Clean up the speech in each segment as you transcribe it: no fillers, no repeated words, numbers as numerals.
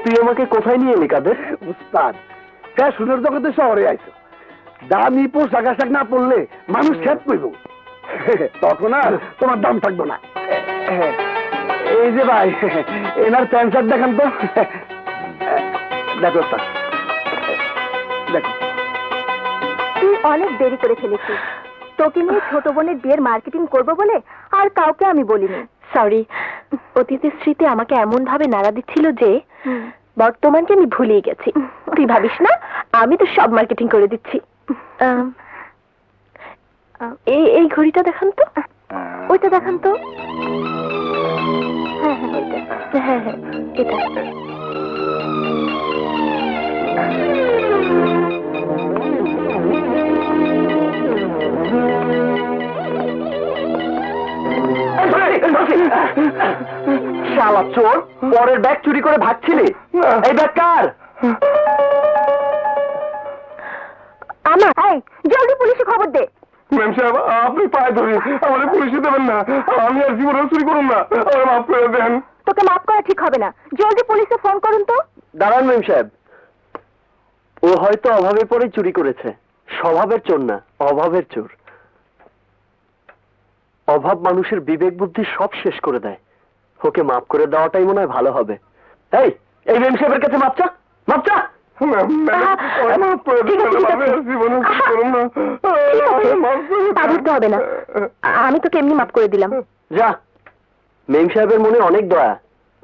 তুই আমাকে কোথায় নিয়ে এলি কাদের? উস্তাদ, ফ্যাশনের জগতে শহরে আইছো, দামি পোশাক আশাক না পড়লে মানুষ খেত করব, তখন আর তোমার দাম থাকবো না। এই যে ভাই, এনার প্যান্ট শার্ট দেখান তো। দেখো উস্তাদ, দেখো। তুই অনেক দেরি করে ফেলেছিস। তোকে নিয়ে ছোট বোনের বিয়ের মার্কেটিং করবো বলে আর কাউকে আমি বলিনি। সরি, অতীতের স্মৃতি আমাকে এমন ভাবে নাড়া দিচ্ছিল যে বর্তমানকে আমি ভুলিয়ে গেছি। তুই ভাবিস না আমি তো সব মার্কেটিং করে দিচ্ছি। এই ঘড়িটা দেখান তো, ওইটা দেখান তো। হ্যাঁ হ্যাঁ ওইটা, হ্যাঁ হ্যাঁ এটা। শালা চোর, পরের ব্যাগ চুরি করে ভাগছিলি? এই ব্যাগ কার? আমার। এই জলদি পুলিশে খবর দে। ম্যাম সাহেব, আপনি পায়ে ধরি, আমাদের পুলিশে দেবেন না, আমি আর জীবনে চুরি করুন না, আমার মাফ করে দেন। তোকে মাফ করা ঠিক হবে না, জলদি পুলিশে ফোন করুন তো। দাঁড়ান ম্যাম সাহেব, ও হয়তো অভাবে পড়ে চুরি করেছে, স্বভাবের চোর না, অভাবের চোর। অভাব মানুষের বিবেক বুদ্ধি সব শেষ করে দেয়। ওকে মাফ করে দেওয়াটাই মনে হয় ভালো হবে। এই ম্যাম সাহেবের কাছে মাপ চা, মাপ চা। হবে না, আমি তোকে এমনি মাফ করে দিলাম। যা, মেম সাহেবের মনে অনেক দয়া,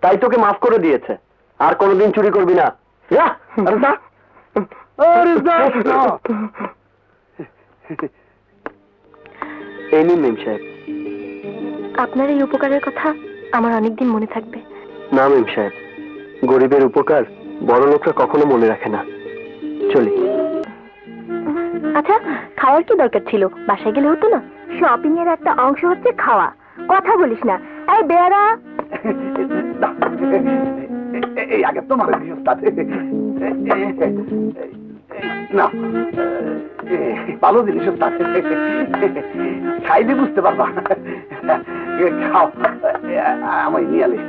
তাই তোকে মাফ করে দিয়েছে। আর কোনোদিন চুরি করবি না, যা। এই নিন মেম সাহেব। আপনার এই উপকারের কথা আমার অনেকদিন মনে থাকবে। না মেম সাহেব, গরিবের উপকার বড় লোকরা কখনো মনে রাখে না। চলি। আচ্ছা, খাওয়ার কি দরকার ছিল? বাসায় গেলে হতো না? শপিং এর একটা অংশ হচ্ছে খাওয়া। কথা বলিস না। এই বেয়ারা, এই আগে তোমার না, ভালো জিনিস খাইলে বুঝতে পারবা। খাও, আমায় নিয়ে আলে।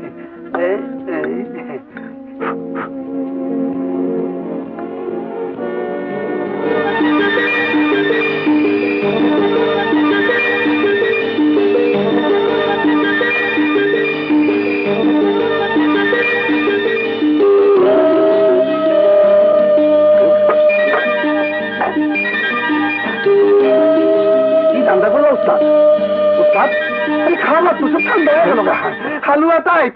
হালুয়া টাইট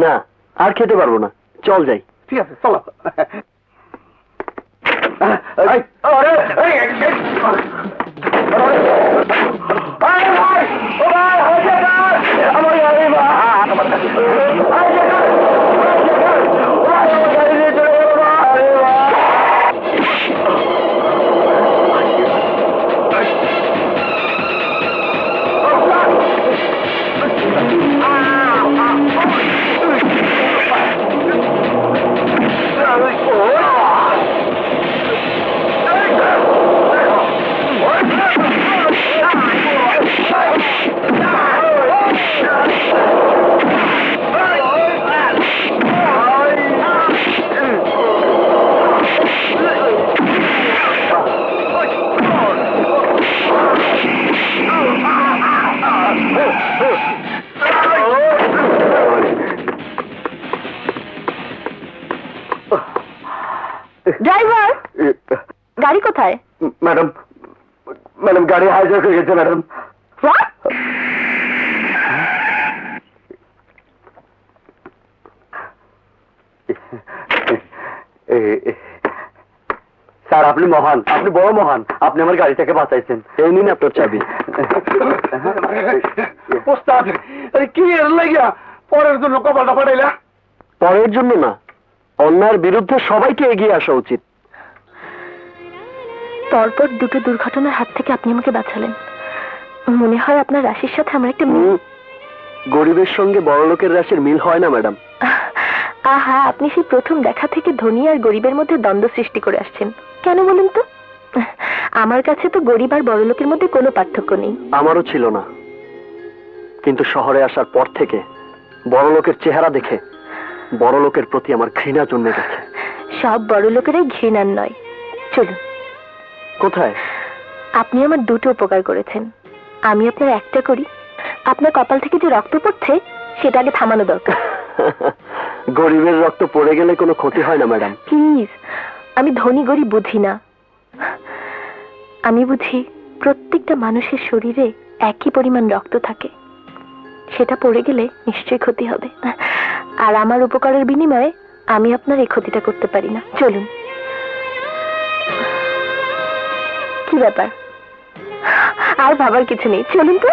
না, আর খেতে পারবো না, চল যাই। ঠিক আছে, চলো। ড্রাইভার, গাড়ি কোথায়? ম্যাডাম, ম্যাডাম গাড়ি হাইজ্যাক হয়ে গেছে ম্যাডাম। স্যার, আপনি মহান, আপনি বড় মহান, আপনি আমার গাড়িটাকে বাঁচাইছেন। এই নিন আপনার চাবি। কি এর লাগিয়া পরের জন্য কপালটা পাঠাইলা? পরের জন্য না, অন্যায়ের বিরুদ্ধে সবাইকে এগিয়ে আসা উচিত। পরপর দুটো দুর্ঘটনার হাত থেকে আপনি আমাকে বাঁচালেন। মনে হয় আপনার রাশির সাথে আমার একটা মিল। গরিবের সঙ্গে বড় লোকের রাশির মিল হয় না ম্যাডাম। আহা, আপনি সেই প্রথম দেখা থেকে ধনী আর গরিবের মধ্যে দ্বন্দ্ব সৃষ্টি করে আসছেন। কেন বলুন তো? আমার কাছে তো গরিব আর বড় লোকের মধ্যে কোনো পার্থক্য নেই। আমারও ছিল না, কিন্তু শহরে আসার পর থেকে বড় লোকের চেহারা দেখে বড় লোকের প্রতি আমার ঘৃণা জন্মে গেছে। সব বড় লোকেরাই ঘৃণার নয়। চলুন। কোথায়? আপনি আমার দুটো উপকার করেছেন, আমি আপনার একটা করি। আপনার কপাল থেকে যে রক্ত পড়ছে সেটা আগে থামানো দরকার। গরিবের রক্ত পড়ে গেলে কোনো ক্ষতি হয় না ম্যাডাম। প্লিজ, আমি ধনী গরিব বুঝি না, আমি বুঝি প্রত্যেকটা মানুষের শরীরে একই পরিমাণ রক্ত থাকে, সেটা পড়ে গেলে নিশ্চয়ই ক্ষতি হবে। আর আমার উপকারের বিনিময়ে আমি আপনার এই ক্ষতিটা করতে পারি না। চলুন। কি ব্যাপার? আর ভাবার কিছু নেই, চলুন তো।